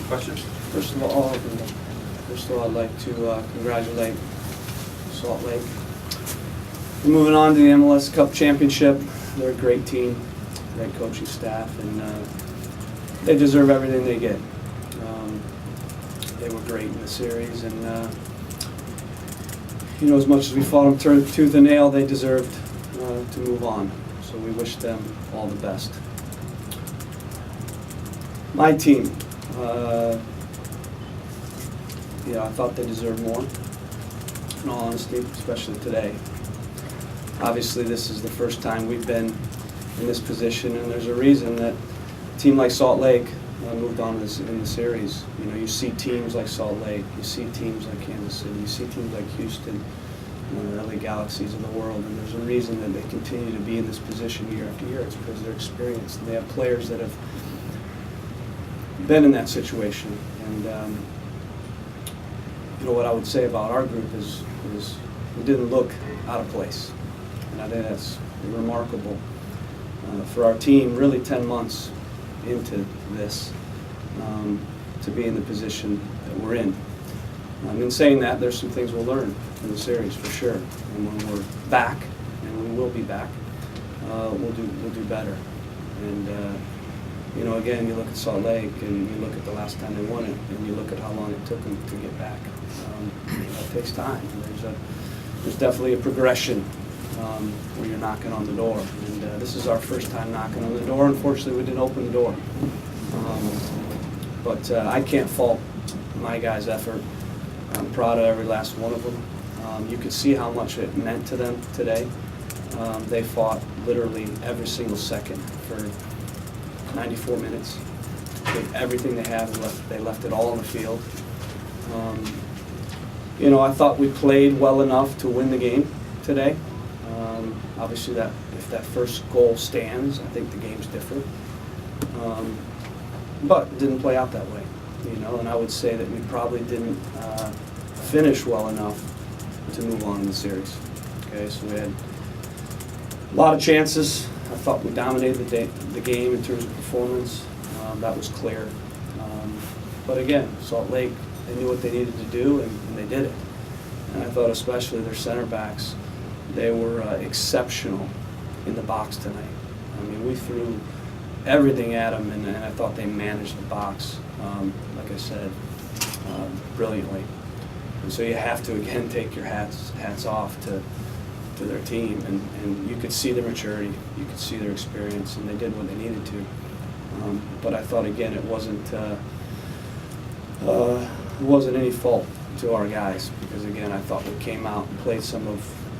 Questions? First of all, I'd like to congratulate Salt Lake. We're moving on to the MLS Cup Championship. They're a great team, great coaching staff, and they deserve everything they get. They were great in the series, and as much as we fought them tooth and nail, they deserved to move on. So we wish them all the best. My team, I thought they deserved more, in all honesty, especially today. Obviously, this is the first time we've been in this position, and there's a reason that a team like Salt Lake moved on in the series. You see teams like Salt Lake, you see teams like Kansas City, you see teams like Houston, the LA Galaxies of the world, and there's a reason that they continue to be in this position year after year. It's because they're experienced, and they have players that have been in that situation. And what I would say about our group is we didn't look out of place, and I think that's remarkable for our team. Really, 10 months into this, to be in the position that we're in. In saying that, there's some things we'll learn from the series for sure, and when we're back, and we will be back, we'll do better. And again, you look at Salt Lake, and you look at the last time they won it, and you look at how long it took them to get back. It takes time. There's definitely a progression where you're knocking on the door, and this is our first time knocking on the door. Unfortunately, we didn't open the door, but I can't fault my guys' effort. I'm proud of every last one of them. You could see how much it meant to them today. They fought literally every single second for 94 minutes. Gave everything they have. They left it all on the field. I thought we played well enough to win the game today. Obviously, if that first goal stands, I think the game's different. But it didn't play out that way. And I would say that we probably didn't finish well enough to move on in the series. Okay, so we had a lot of chances. I thought we dominated the game in terms of performance. That was clear. But again, Salt Lake, they knew what they needed to do, and they did it. And I thought especially their center backs, they were exceptional in the box tonight. I mean, we threw everything at them, and I thought they managed the box, like I said, brilliantly. And so you have to, again, take your hats off to their team, and you could see their maturity, you could see their experience, and they did what they needed to. But I thought, again, it wasn't any fault to our guys, because again, I thought we came out and played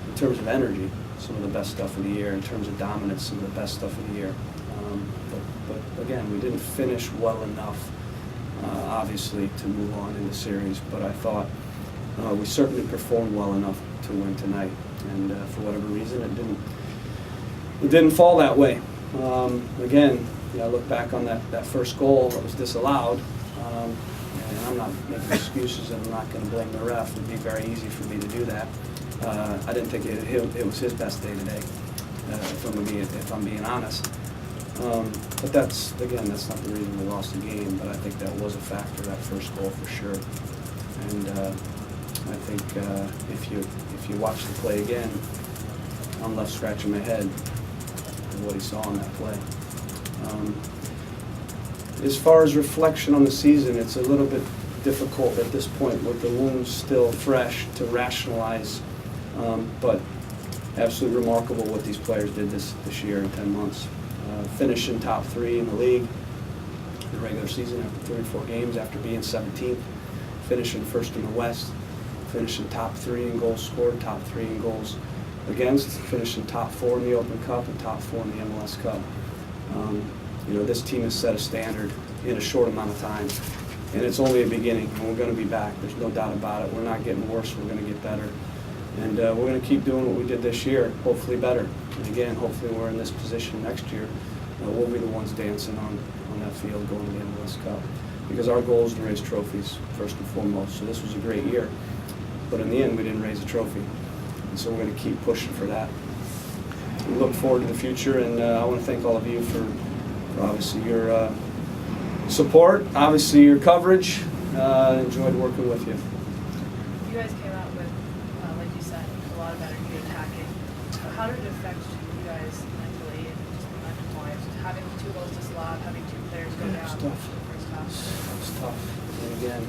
in terms of energy, some of the best stuff of the year, in terms of dominance, some of the best stuff of the year. But again, we didn't finish well enough, obviously, to move on in the series, but I thought we certainly performed well enough to win tonight, and for whatever reason, it didn't fall that way. Again, I look back on that first goal that was disallowed, and I'm not making excuses, and I'm not going to blame the ref. It would be very easy for me to do that. I didn't think it was his best day today, if I'm being honest. But that's not the reason we lost the game, but I think that was a factor, that first goal for sure. And I think if you watch the play again, I'm left scratching my head at what he saw in that play. As far as reflection on the season, it's a little bit difficult at this point with the wounds still fresh to rationalize, but absolutely remarkable what these players did this year in 10 months. Finishing top 3 in the league, the regular season after 34 games, after being 17th, finishing first in the West, finishing top 3 in goals scored, top 3 in goals against, finishing top 4 in the Open Cup and top 4 in the MLS Cup. This team has set a standard in a short amount of time, and it's only a beginning, and we're going to be back. There's no doubt about it. We're not getting worse. We're going to get better, and we're going to keep doing what we did this year, hopefully better. And again, hopefully we're in this position next year. We'll be the ones dancing on that field going to the MLS Cup, because our goal is to raise trophies first and foremost. So this was a great year, but in the end we didn't raise a trophy, and so we're going to keep pushing for that. We look forward to the future, and I want to thank all of you for obviously your support, obviously your coverage. Enjoyed working with you. You guys came out with, like you said, a lot of energy attacking. How did it affect you guys mentally and just momentum-wise? Having 2 goals disallowed, having 2 players go down in the first half. It's tough. And again,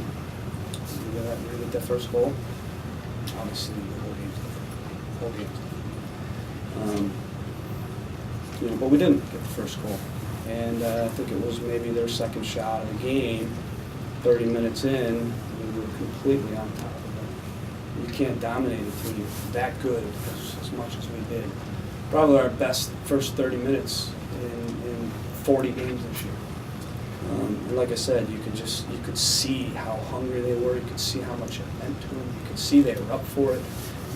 we get that first goal. Obviously, the whole game's different. Whole game's different. But we didn't get the first goal. And I think it was maybe their second shot of the game. 30 minutes in, we were completely on top of them. You can't dominate a team that good as much as we did. Probably our best first 30 minutes in 40 games this year. And like I said, you could see how hungry they were. You could see how much it meant to them. You could see they were up for it.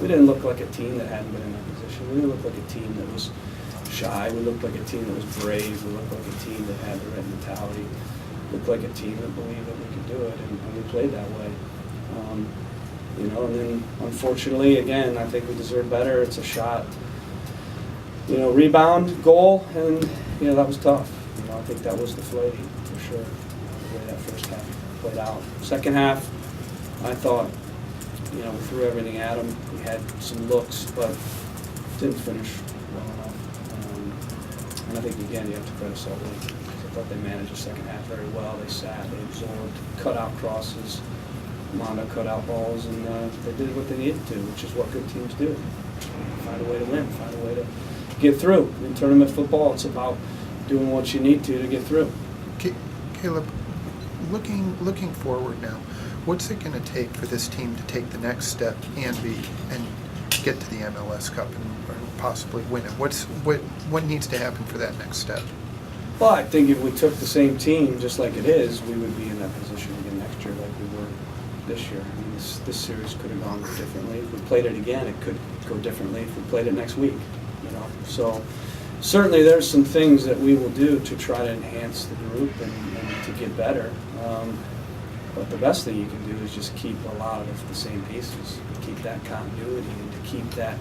We didn't look like a team that hadn't been in that position. We didn't look like a team that was shy. We looked like a team that was brave. We looked like a team that had the right mentality. Looked like a team that believed that we could do it, and we played that way. And then unfortunately, again, I think we deserve better. It's a shot, rebound, goal, and that was tough. I think that was the flavor for sure. The way that first half played out. Second half, I thought, we threw everything at them. We had some looks, but didn't finish well enough. And I think again, you have to credit Jeld-Wen. I thought they managed the second half very well. They sat, they absorbed, cut out crosses, Mondo cut out balls, and they did what they needed to, which is what good teams do. Find a way to win, find a way to get through. In tournament football, it's about doing what you need to get through. Caleb, looking forward now, what's it going to take for this team to take the next step and get to the MLS Cup and possibly win it? What needs to happen for that next step? Well, I think if we took the same team just like it is, we would be in that position again next year like we were this year. I mean, this series could have gone differently. If we played it again, it could go differently if we played it next week. So certainly there's some things that we will do to try to enhance the group and to get better. But the best thing you can do is just keep a lot of the same pieces, keep that continuity, and to keep that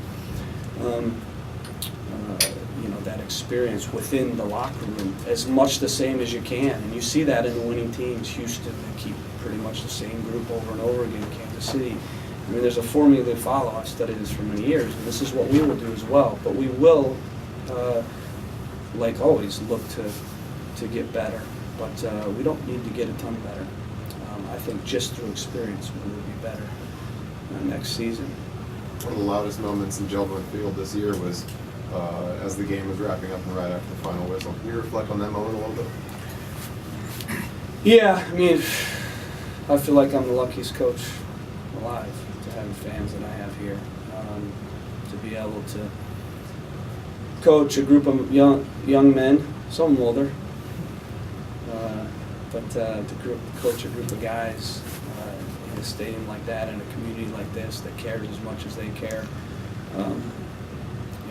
that experience within the locker room as much the same as you can. And you see that in the winning teams. Houston, they keep pretty much the same group over and over again. Kansas City. I mean, there's a formula they follow. I've studied this for many years, and this is what we will do as well. But we will, like always, look to get better. But we don't need to get a ton better. I think just through experience we will be better next season. One of the loudest moments in Jeld-Wen Field this year was as the game was wrapping up and right after the final whistle. Can you reflect on that moment a little bit? Yeah, I mean, I feel like I'm the luckiest coach alive to have the fans that I have here, to be able to coach a group of young men, some older, but to coach a group of guys in a stadium like that, in a community like this that cares as much as they care.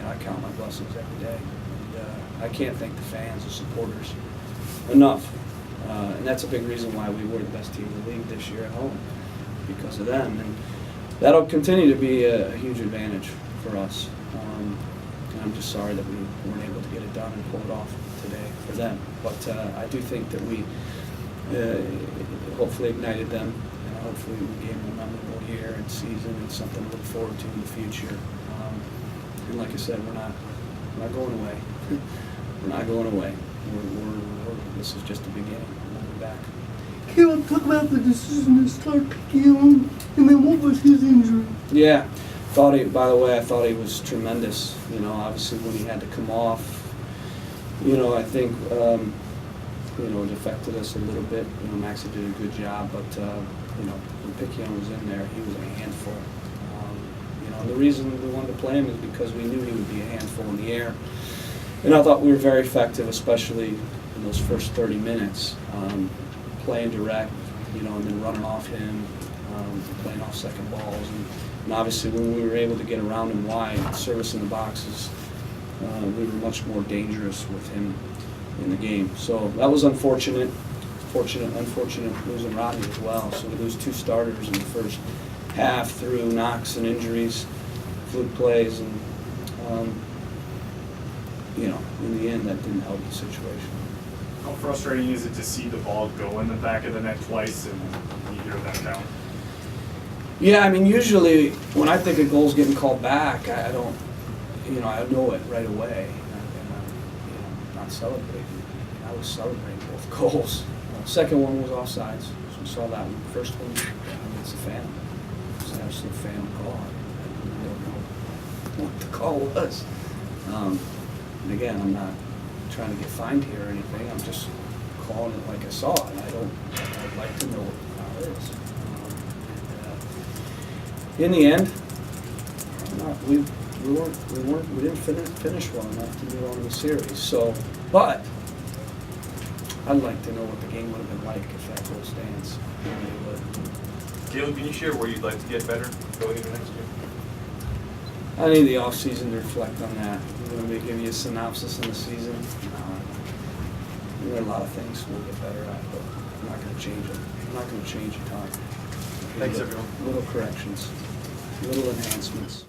I count my blessings every day. And, I can't thank the fans, the supporters, enough. And that's a big reason why we were the best team in the league this year at home, because of them. And that'll continue to be a huge advantage for us. And I'm just sorry that we weren't able to get it done and pull it off today for them. But I do think that we hopefully ignited them, and hopefully we gave them a memorable year and season and something to look forward to in the future. And like I said, we're not going away. We're not going away. This is just the beginning. We'll be back. Caleb, talk about the decision to start Piquet, and then what was his injury? Yeah, by the way, I thought he was tremendous. Obviously when he had to come off, I think, it affected us a little bit. Maxie did a good job, but, when Piquet was in there, he was a handful. And the reason we wanted to play him is because we knew he would be a handful in the air. And I thought we were very effective, especially in those first 30 minutes, playing direct, and then running off him, playing off second balls. And obviously when we were able to get around him wide, servicing the boxes, we were much more dangerous with him in the game. So that was unfortunate. Unfortunate losing Rodney as well. So we lose 2 starters in the first half through knocks and injuries, fluke plays, and in the end that didn't help the situation. How frustrating is it to see the ball go in the back of the net twice and you hear that count? Yeah, I mean, usually when I think a goal's getting called back, I don't, I know it right away, and I'm, not celebrating. I was celebrating both goals. Second one was offsides, so we saw that one. First one, it's a phantom. It's an absolute phantom call. I don't know what the call was. And again, I'm not trying to get fined here or anything. I'm just calling it like I saw it. I'd like to know what the foul is. In the end, we didn't finish well enough to move on to the series. So, but I'd like to know what the game would have been like if that goal stands. I really would. Caleb, can you share where you'd like to get better going into next year? I need the off season to reflect on that. I'm going to give you a synopsis in the season. There are a lot of things we'll get better at, but I'm not going to change it. I'm not going to change a ton. Thanks, everyone. Little corrections, little enhancements.